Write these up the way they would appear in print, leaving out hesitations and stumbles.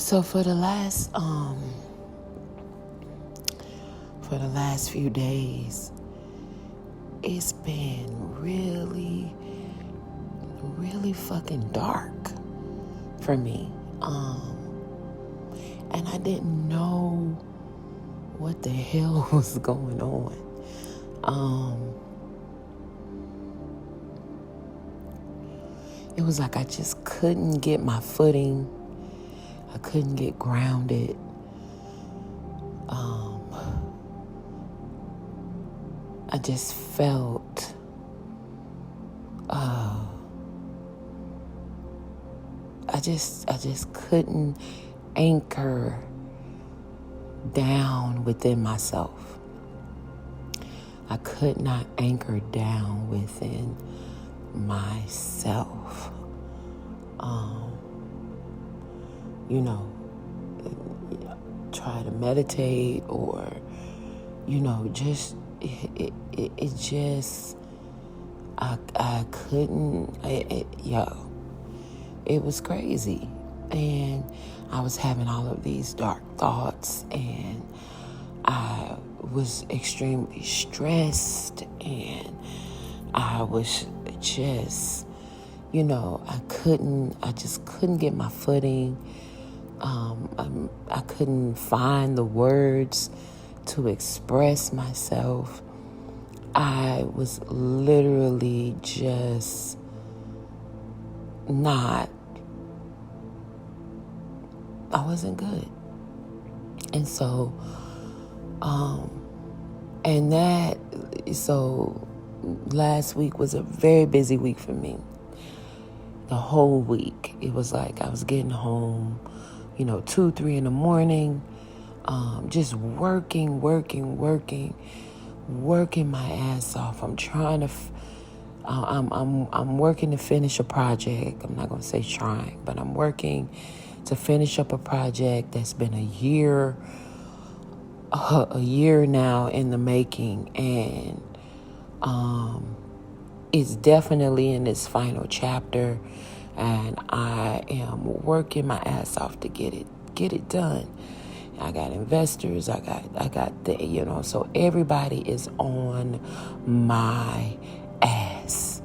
So for the last few days, it's been really, really fucking dark for me. And I didn't know what the hell was going on. It was like I just couldn't get my footing. I couldn't get grounded. I just felt I just couldn't anchor down within myself. I could not anchor down within myself. Try to meditate or, just, it just, I couldn't, it was crazy. And I was having all of these dark thoughts, and I was extremely stressed, and I was just, I just couldn't get my footing. I couldn't find the words to express myself. I was literally just I wasn't good. And so, last week was a very busy week for me. The whole week, it was like I was getting home, 2, 3 in the morning, just working my ass off. I'm trying to, I'm working to finish a project. I'm not going to say trying, but I'm working to finish up a project that's been a year now in the making, and it's definitely in its final chapter, and I am working my ass off to get it done. I got investors, I got the, so everybody is on my ass.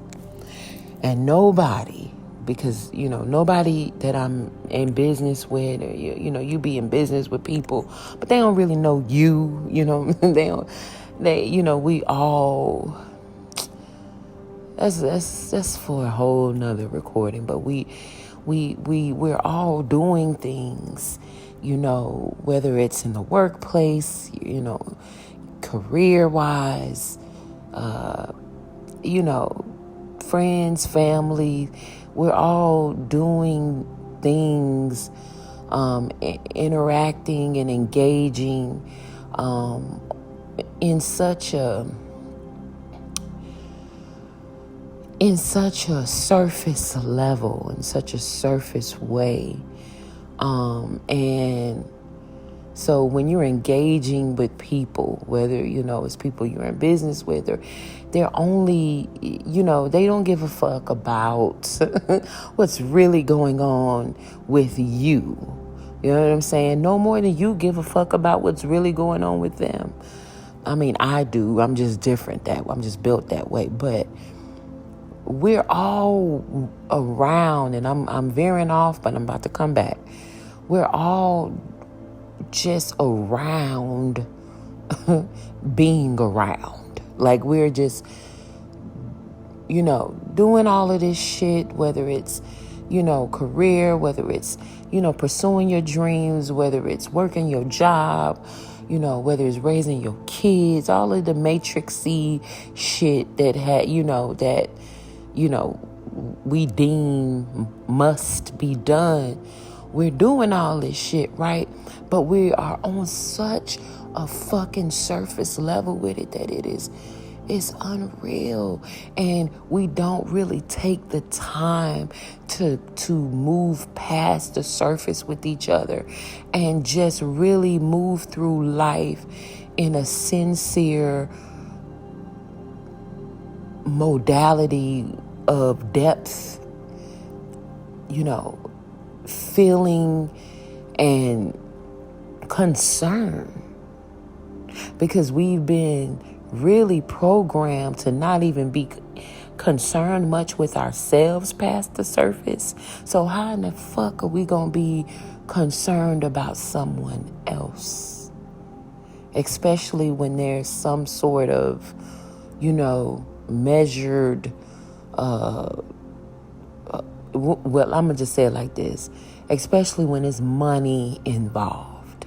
And nobody, because, nobody that I'm in business with, or, you be in business with people, but they don't really know you, we all, that's for a whole nother recording, but we're all doing things, whether it's in the workplace, career-wise, friends, family, we're all doing things, interacting and engaging in such a surface level, in such a surface way. And so when you're engaging with people, whether, it's people you're in business with, or they're only, they don't give a fuck about what's really going on with you. You know what I'm saying? No more than you give a fuck about what's really going on with them. I mean, I do. I'm just different I'm just built that way. But we're all around, and I'm veering off, but I'm about to come back. We're all just around being around. Like, we're just, doing all of this shit, whether it's, career, whether it's, pursuing your dreams, whether it's working your job, whether it's raising your kids, all of the matrixy shit that we deem must be done. We're doing all this shit, right? But we are on such a fucking surface level with it that it's unreal. And we don't really take the time to move past the surface with each other and just really move through life in a sincere modality of depth, feeling and concern, because we've been really programmed to not even be concerned much with ourselves past the surface. So how in the fuck are we gonna be concerned about someone else? Especially when there's some sort of, measured, well, I'm gonna just say it like this, especially when there's money involved.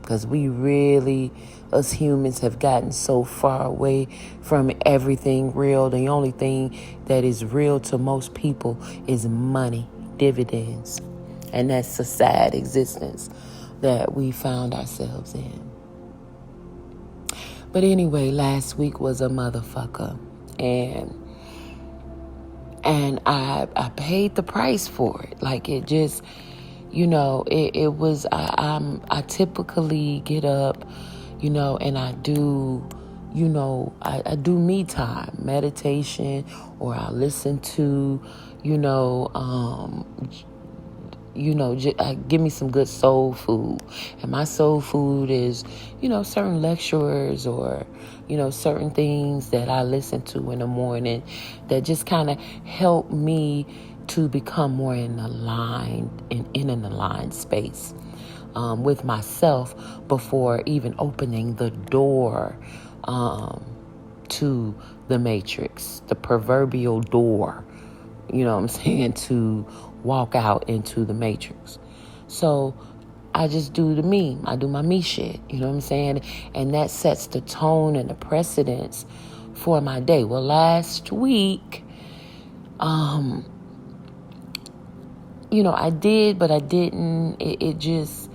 Because we really, us humans, have gotten so far away from everything real. The only thing that is real to most people is money, dividends. And that's a sad existence that we found ourselves in. But anyway, last week was a motherfucker. And I paid the price for it. Like, it just, it was, I typically get up, and I do, I do me time, meditation, or I listen to, give me some good soul food. And my soul food is, certain lecturers or, certain things that I listen to in the morning that just kind of help me to become more in an aligned space with myself before even opening the door to the matrix, the proverbial door, to walk out into the matrix. So I just do the me. I do my me shit, And that sets the tone and the precedence for my day. Well, last week, I did, but I didn't. It just,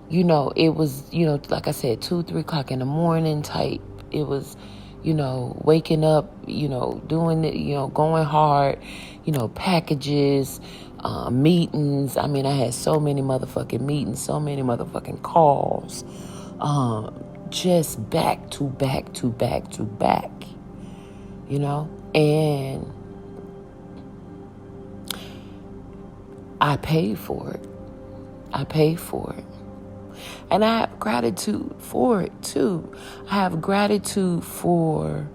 it was, like I said, 2-3 o'clock in the morning type. It was, waking up, doing it, going hard, packages, meetings. I mean, I had so many motherfucking meetings, so many motherfucking calls, just back to back to back to back, and I paid for it. And I have gratitude for it too. I have gratitude for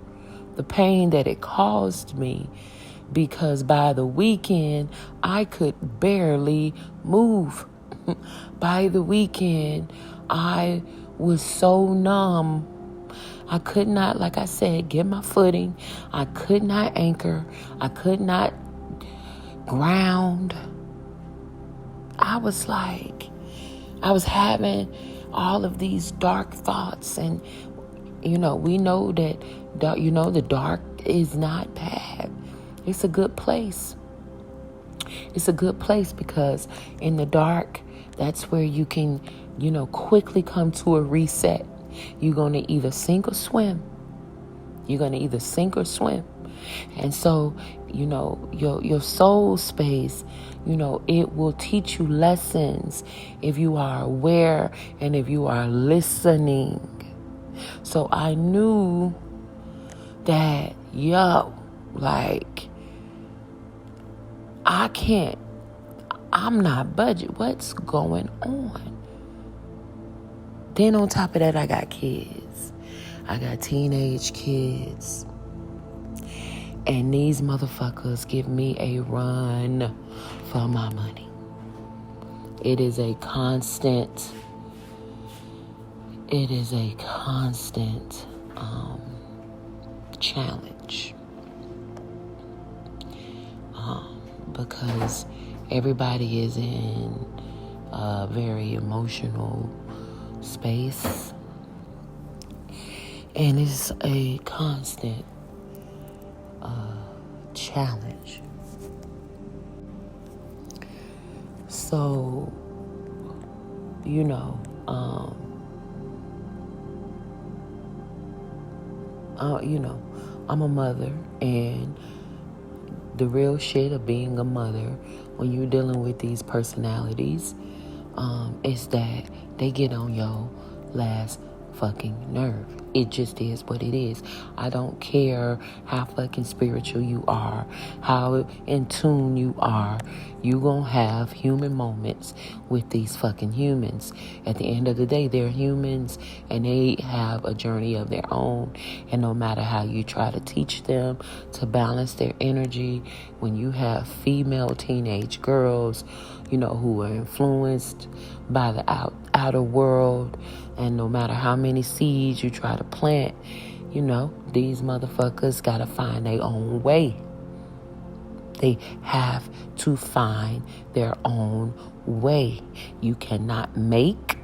the pain that it caused me, because by the weekend, I could barely move. By the weekend, I was so numb. I could not, like I said, get my footing. I could not anchor. I could not ground. I was having all of these dark thoughts, and we know that the dark is not bad. It's a good place. It's a good place because in the dark, that's where you can, quickly come to a reset. You're going to either sink or swim. And so, your soul space, it will teach you lessons if you are aware and if you are listening. So I knew that, I'm not budget. What's going on? Then on top of that, I got kids. I got teenage kids. And these motherfuckers give me a run for my money. It is a constant challenge. Because everybody is in a very emotional space. And it's a constant challenge. So, I'm a mother, and the real shit of being a mother when you're dealing with these personalities is that they get on your last fucking nerve. It just is what it is. I don't care how fucking spiritual you are, how in tune you are. You gonna have human moments with these fucking humans. At the end of the day, they're humans and they have a journey of their own. And no matter how you try to teach them to balance their energy, when you have female teenage girls, who are influenced by the outer world, and no matter how many seeds you try to plant, these motherfuckers gotta find their own way. They have to find their own way. You cannot make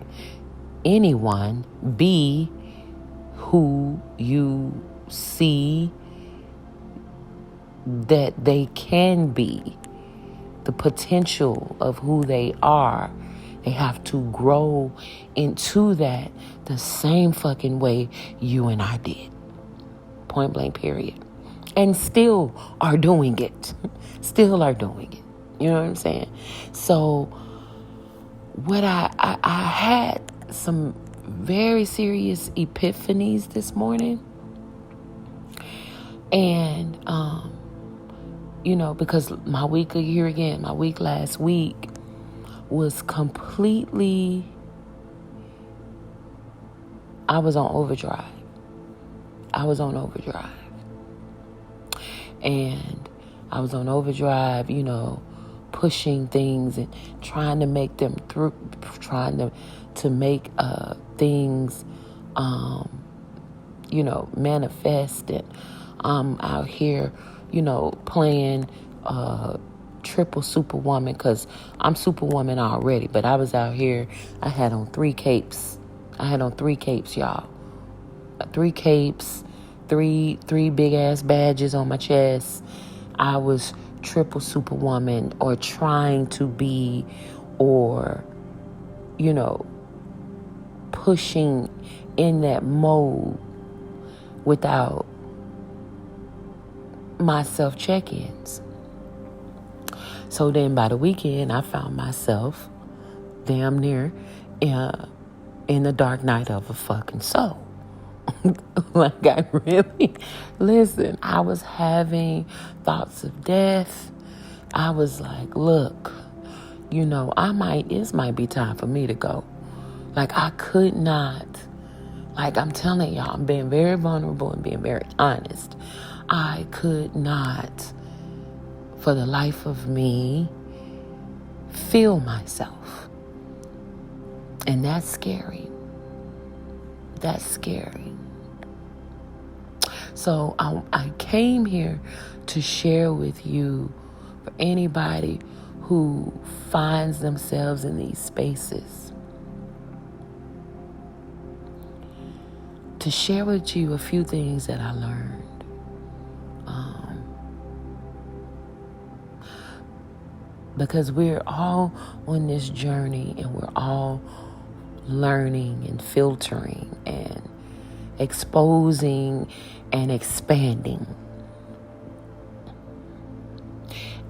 anyone be who you see that they can be. The potential of who they are. They have to grow into that the same fucking way you and I did. Point blank, period. And still are doing it. Still are doing it. You know what I'm saying? So what I had some very serious epiphanies this morning. And, because my week last week was completely, I was on overdrive. And I was on overdrive, pushing things and trying to make them through, trying to make things, manifest. And I'm out here, playing triple superwoman, because I'm superwoman already, but I was out here, I had on 3 capes, y'all. 3 capes, three big ass badges on my chest. I was triple superwoman, or trying to be, or pushing in that mode without my self check-ins. So then by the weekend, I found myself damn near in the dark night of a fucking soul. Like, I really, listen, I was having thoughts of death. I was like, look, this might be time for me to go. Like, I could not, like, I'm telling y'all, I'm being very vulnerable and being very honest. I could not, for the life of me, feel myself. And that's scary. So I came here to share with you, for anybody who finds themselves in these spaces, to share with you a few things that I learned. Because we're all on this journey, and we're all learning and filtering and exposing and expanding.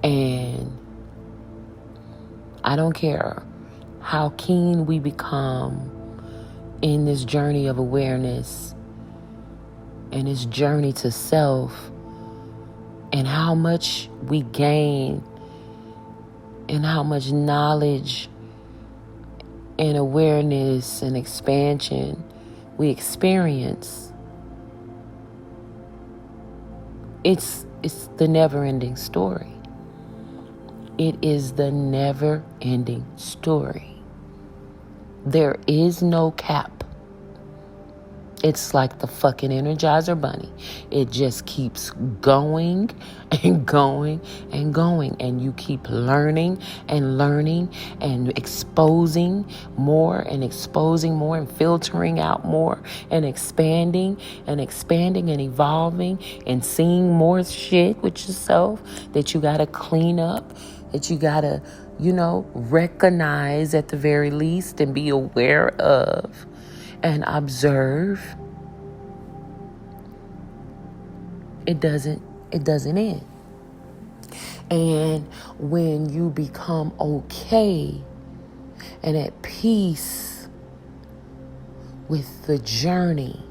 And I don't care how keen we become in this journey of awareness and this journey to self, and how much we gain and how much knowledge and awareness and expansion we experience. It's the never-ending story. It is the never-ending story. There is no cap. It's like the fucking Energizer Bunny. It just keeps going and going and going. And you keep learning and learning and exposing more and filtering out more and expanding and evolving and seeing more shit with yourself that you got to clean up, that you got to, recognize at the very least and be aware of and observe. It doesn't end. And when you become okay and at peace with the journey,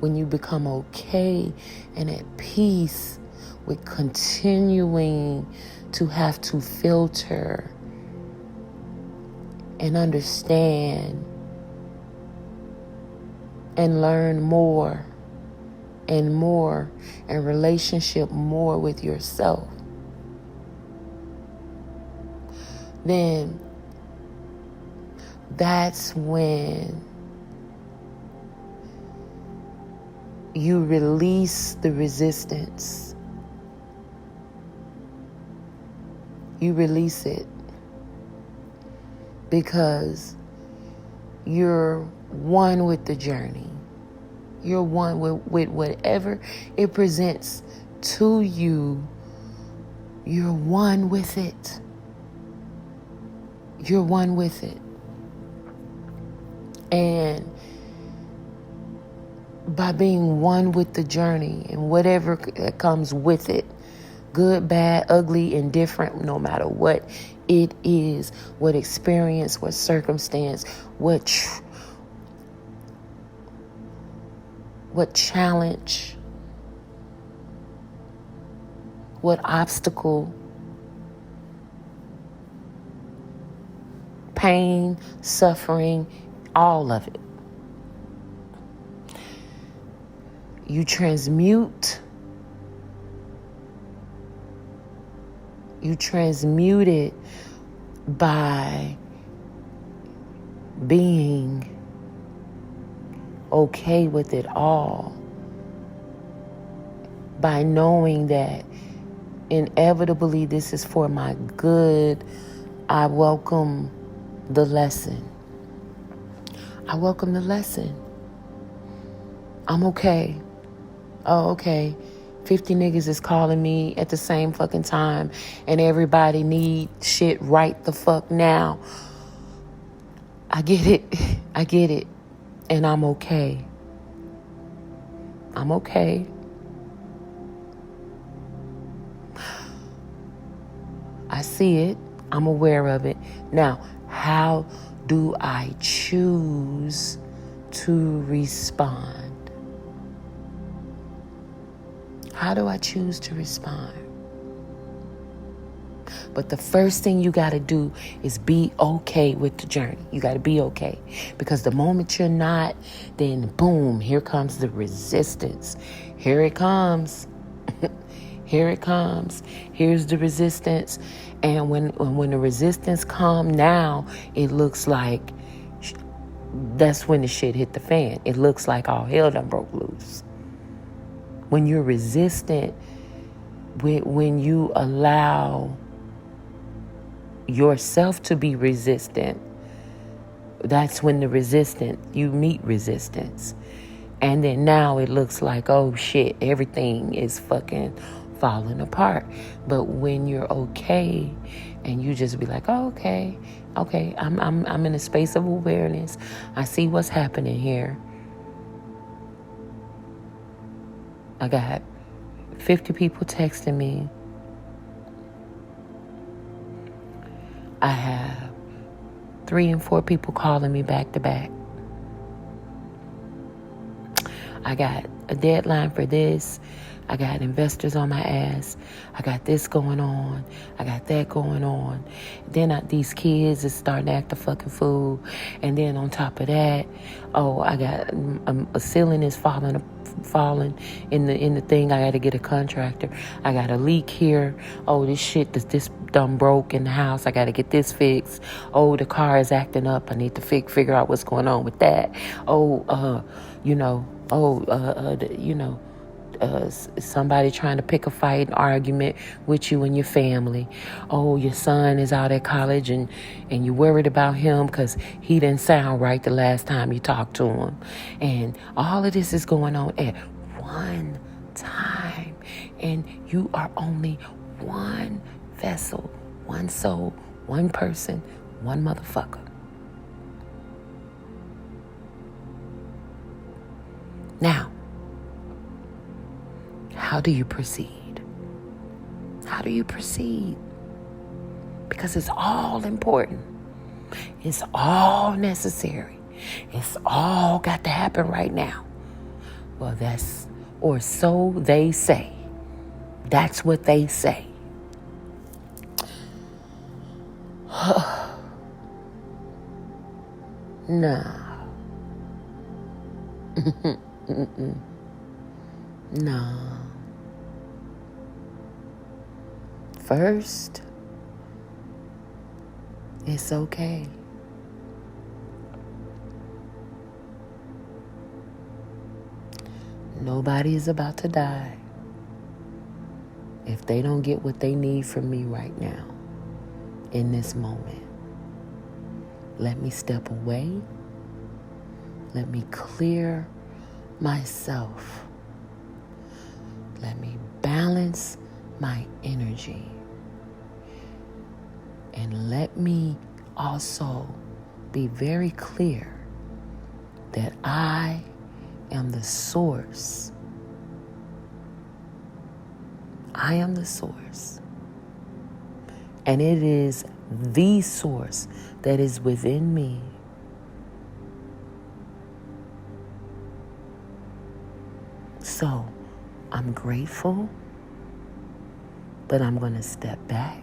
when you become okay and at peace with continuing to have to filter and understand and learn more and more and relationship more with yourself, then that's when you release the resistance. You release it because you're one with the journey. You're one with whatever it presents to you. You're one with it. You're one with it. And by being one with the journey and whatever comes with it, good, bad, ugly, indifferent, no matter what it is, what experience, what circumstance, what challenge, what obstacle, pain, suffering, all of it. You transmute it by being okay with it all, by knowing that inevitably this is for my good. I welcome the lesson. I welcome the lesson. I'm okay. Oh, okay. 50 niggas is calling me at the same fucking time and everybody need shit right the fuck now. I get it. I get it. And I'm okay. I'm okay. I see it. I'm aware of it. Now, how do I choose to respond? How do I choose to respond? But the first thing you got to do is be okay with the journey. You got to be okay. Because the moment you're not, then boom, here comes the resistance. Here it comes. Here it comes. Here's the resistance. And when the resistance comes now, it looks like that's when the shit hit the fan. It looks like all hell done broke loose. When you're resistant, when you allow yourself to be resistant, that's when you meet resistance. And then now it looks like, oh shit, everything is fucking falling apart. But when you're okay and you just be like, oh, okay, I'm in a space of awareness. I see what's happening here. I got 50 people texting me. I have 3 and 4 people calling me back to back. I got a deadline for this. I got investors on my ass. I got this going on. I got that going on. Then these kids is starting to act a fucking fool. And then on top of that, I got a ceiling is falling in the thing. I got to get a contractor. I got a leak here. This done broke in the house. I got to get this fixed. The car is acting up. I need to figure out what's going on with that. Somebody trying to pick a fight, an argument with you and your family. Your son is out at college and you worried about him because he didn't sound right the last time you talked to him. And all of this is going on at one time. And you are only one vessel, one soul, one person, one motherfucker. Now, how do you proceed? How do you proceed? Because it's all important. It's all necessary. It's all got to happen right now. Well, or so they say. That's what they say. Nah. Nah. First, it's okay. Nobody is about to die if they don't get what they need from me right now, in this moment. Let me step away. Let me clear myself. Let me balance my energy. And let me also be very clear that I am the source. I am the source. And it is the source that is within me. So, I'm grateful, but I'm going to step back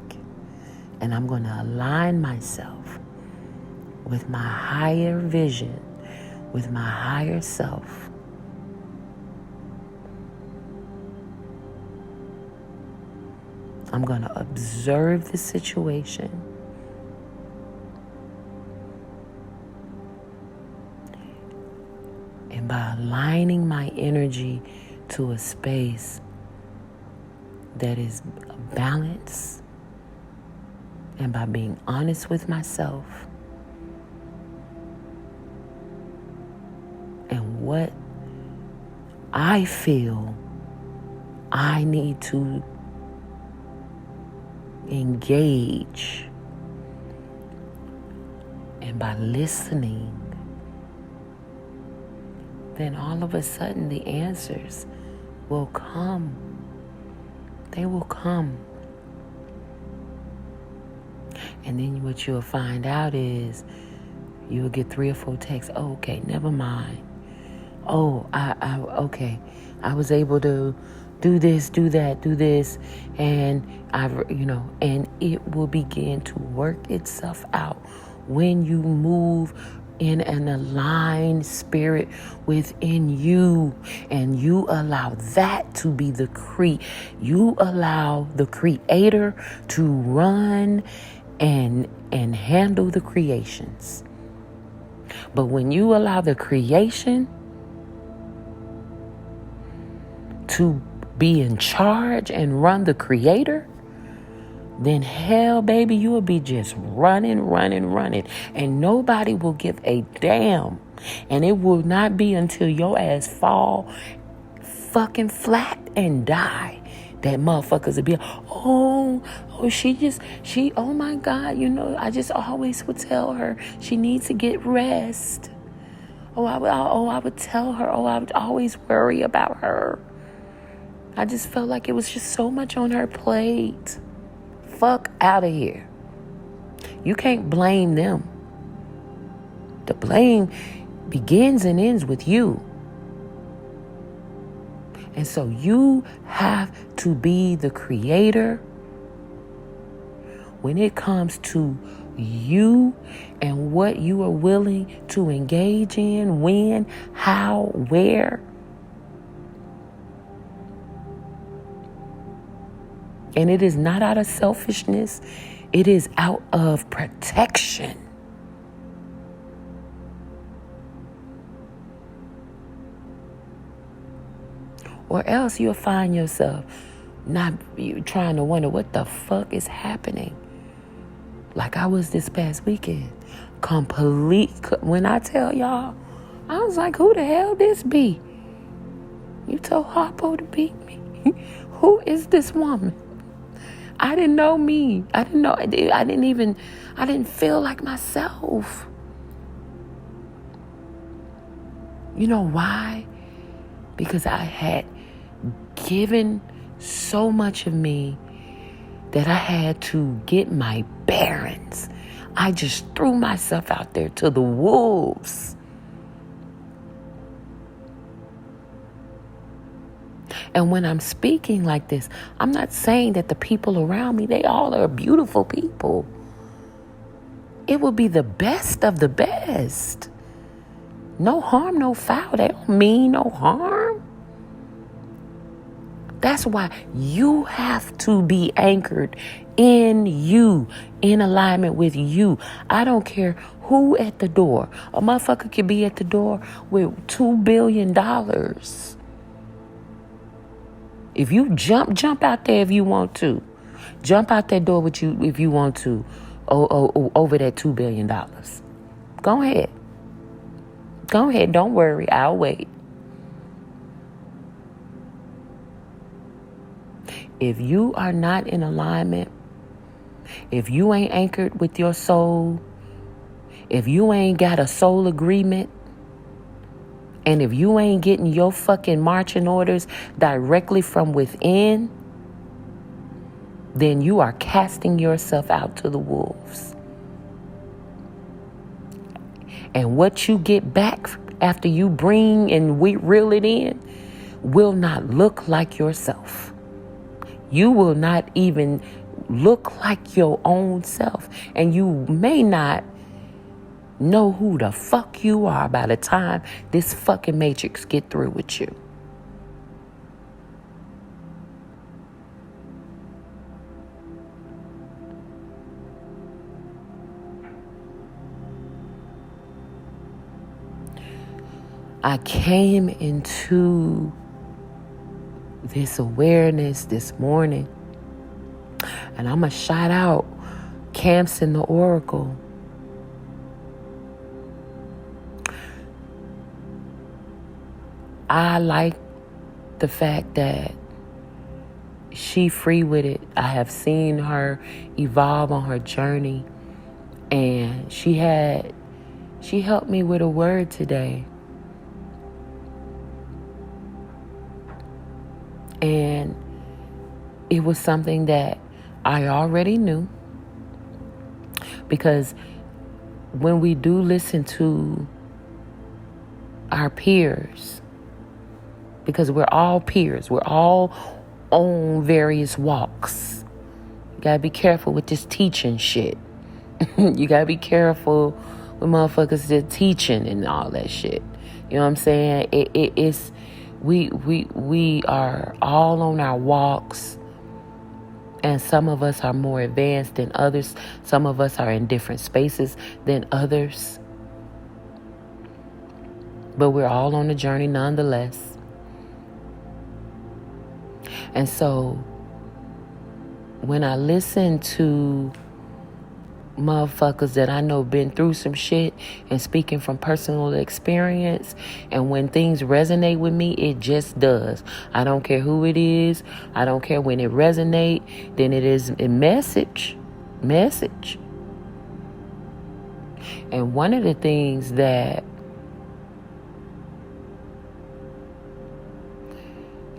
and I'm going to align myself with my higher vision, with my higher self. I'm going to observe the situation. And by aligning my energy to a space that is balanced, and by being honest with myself and what I feel I need to engage, and by listening, then all of a sudden the answers will come. They will come. And then what you'll find out is you'll get 3 or 4 texts. Oh, okay, never mind. Oh, okay. I was able to do this, do that, do this, and and it will begin to work itself out when you move in an aligned spirit within you, and you allow that to be you allow the creator to run and handle the creations. But when you allow the creation to be in charge and run the creator, then hell, baby, you will be just running. And nobody will give a damn. And it will not be until your ass fall fucking flat and die that motherfuckers will be like, oh my God, I just always would tell her she needs to get rest. I would tell her, I would always worry about her. I just felt like it was just so much on her plate. Fuck out of here. You can't blame them. The blame begins and ends with you. And so you have to be the creator when it comes to you and what you are willing to engage in, when, how, where. And it is not out of selfishness. It is out of protection. Or else you'll find yourself trying to wonder what the fuck is happening. Like I was this past weekend. When I tell y'all, I was like, who the hell this be? You told Harpo to beat me. Who is this woman? I didn't know me. I didn't feel like myself. You know why? Because I had given so much of me that I had to get my bearings. I just threw myself out there to the wolves. And when I'm speaking like this, I'm not saying that the people around me, they all are beautiful people. It will be the best of the best. No harm, no foul. They don't mean no harm. That's why you have to be anchored in you, in alignment with you. I don't care who at the door. A motherfucker could be at the door with $2 billion. If you jump out there if you want to. Jump out that door with you if you want to. Over that $2 billion. Go ahead. Go ahead. Don't worry. I'll wait. If you are not in alignment, if you ain't anchored with your soul, if you ain't got a soul agreement, and if you ain't getting your fucking marching orders directly from within, then you are casting yourself out to the wolves. And what you get back after you bring and we reel it in will not look like yourself. You will not even look like your own self. And you may not know who the fuck you are by the time this fucking matrix get through with you. I came into this awareness this morning, and I'm going to shout out Camps in the Oracle. I like the fact that she free with it. I have seen her evolve on her journey, and she helped me with a word today. And it was something that I already knew, because when we do listen to our peers, because we're all peers, we're all on various walks. You gotta be careful with this teaching shit. You gotta be careful with motherfuckers that teaching and all that shit. You know what I'm saying? It's we are all on our walks, and some of us are more advanced than others. Some of us are in different spaces than others. But we're all on the journey nonetheless. And so when I listen to motherfuckers that I know been through some shit and speaking from personal experience, and when things resonate with me, it just does. I don't care who it is. I don't care when it resonate, then it is a message. And one of the things that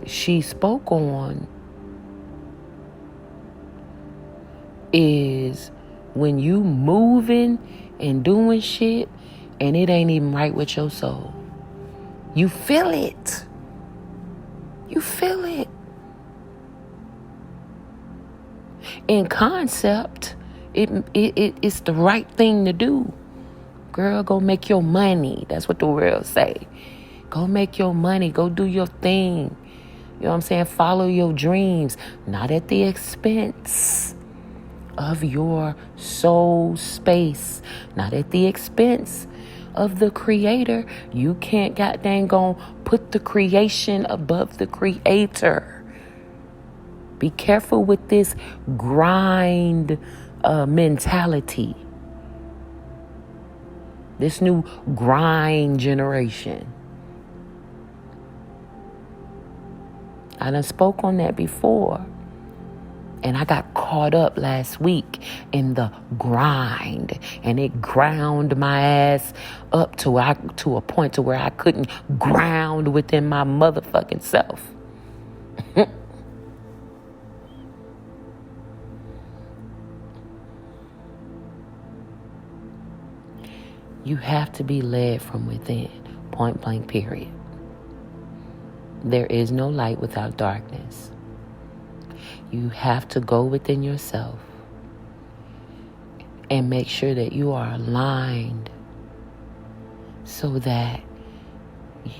she spoke on is when you moving and doing shit and it ain't even right with your soul. You feel it. You feel it. In concept, it's the right thing to do. Girl, go make your money. That's what the world say. Go make your money. Go do your thing. You know what I'm saying? Follow your dreams. Not at the expense of your soul space. Not at the expense of the creator. You can't goddamn go put the creation above the creator. Be careful with this grind mentality. This new grind generation. I done spoke on that before. And I got caught up last week in the grind. And it ground my ass up to a point to where I couldn't ground within my motherfucking self. You have to be led from within, point blank, period. There is no light without darkness. You have to go within yourself and make sure that you are aligned so that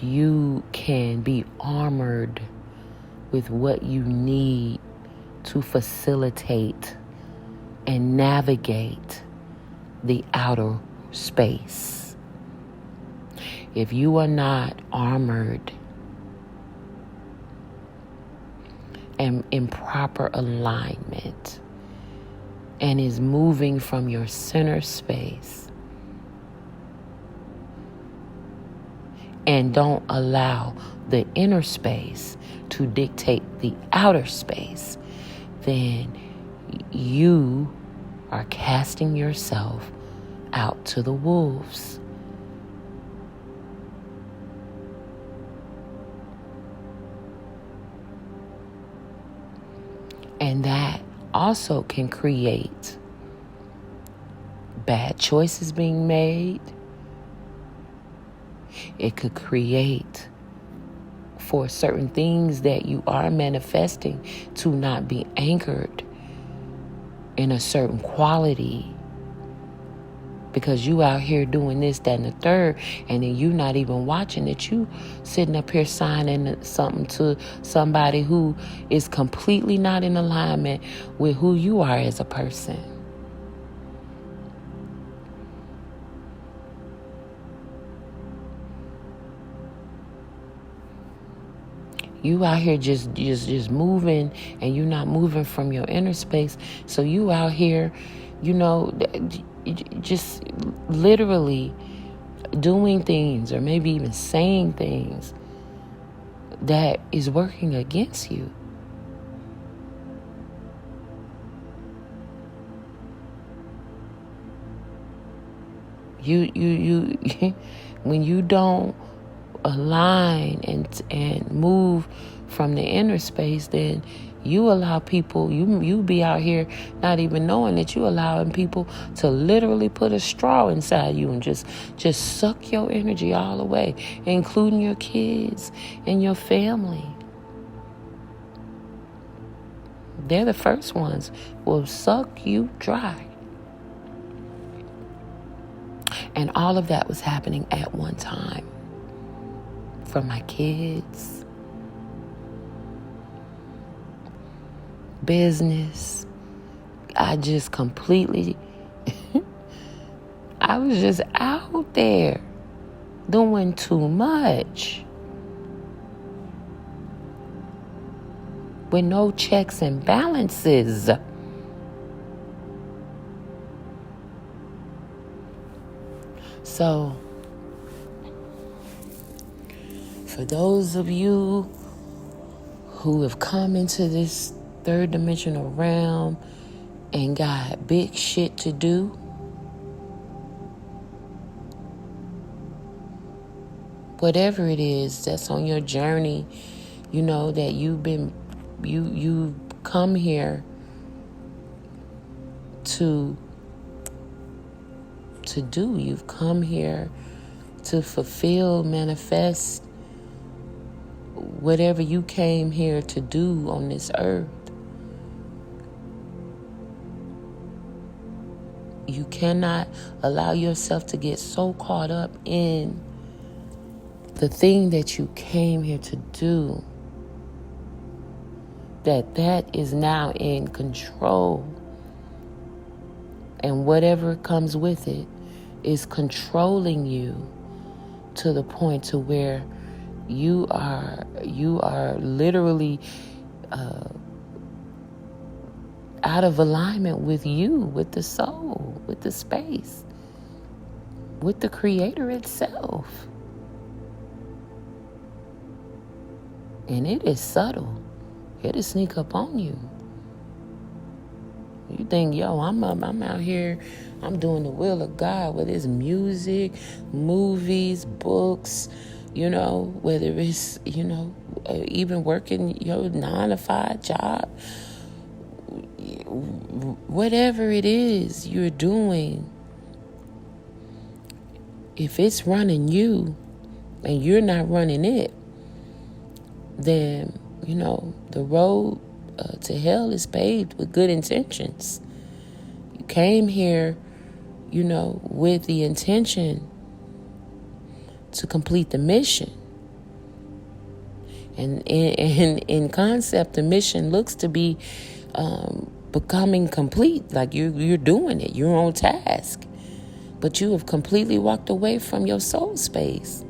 you can be armored with what you need to facilitate and navigate the outer space. If you are not armored and in proper alignment and is moving from your center space and don't allow the inner space to dictate the outer space, then you are casting yourself out to the wolves. And that also can create bad choices being made. It could create for certain things that you are manifesting to not be anchored in a certain quality, because you out here doing this, that, and the third, and then you not even watching that you sitting up here signing something to somebody who is completely not in alignment with who you are as a person. You out here just moving, and you're not moving from your inner space. So you out here, just literally doing things, or maybe even saying things that is working against you. You when you don't align and move from the inner space, then you allow people, you be out here not even knowing that you allowing people to literally put a straw inside you and just suck your energy all away, including your kids and your family. They're the first ones who will suck you dry. And all of that was happening at one time. For my kids, business, I just completely, I was just out there doing too much with no checks and balances. So, for those of you who have come into this third dimensional realm and got big shit to do, whatever it is that's on your journey, that you've come here to do. You've come here to fulfill, manifest whatever you came here to do on this earth. You cannot allow yourself to get so caught up in the thing that you came here to do that is now in control, and whatever comes with it is controlling you to the point to where you are literally out of alignment with you, with the soul, with the space, with the Creator itself. And it is subtle. It'll sneak up on you. You think, I'm out here, I'm doing the will of God, whether it's music, movies, books, whether it's, even working your 9-to-5 job, whatever it is you're doing, If it's running you and you're not running it, then, the road to hell is paved with good intentions. You came here, with the intention to complete the mission. And in concept, the mission looks to be becoming complete. Like you're doing it. You're on task. But you have completely walked away from your soul space.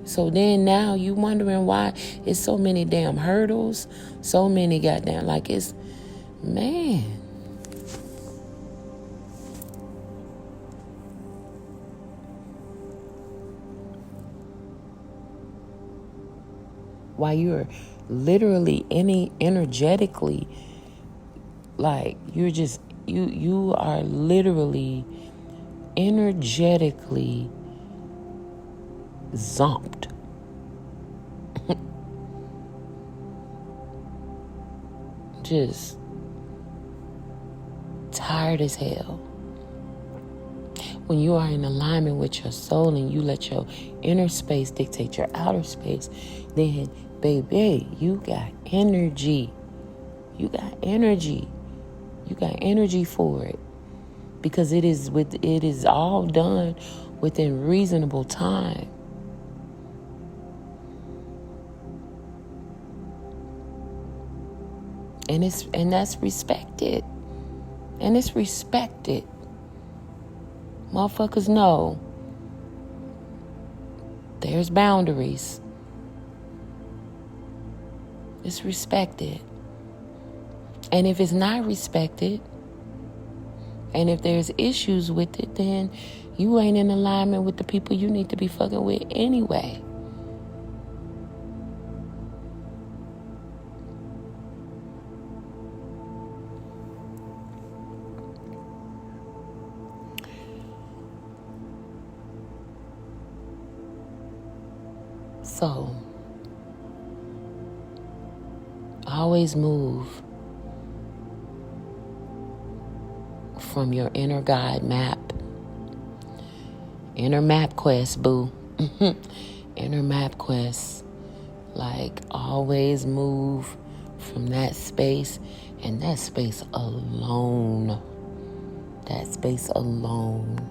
So then now you wondering why it's so many damn hurdles, so many goddamn, like it's, man. Why you're literally energetically, like you're just, you are literally energetically zonked. Just tired as hell. When you are in alignment with your soul and you let your inner space dictate your outer space, then, baby, you got energy. You got energy. You got energy for it. Because it is all done within reasonable time. And that's respected. And it's respected. Motherfuckers know there's boundaries. It's respected. And if it's not respected, and if there's issues with it, then you ain't in alignment with the people you need to be fucking with anyway. So, always move from your inner guide map. Inner map quest, boo. Inner map quest. Like, always move from that space, and that space alone. That space alone.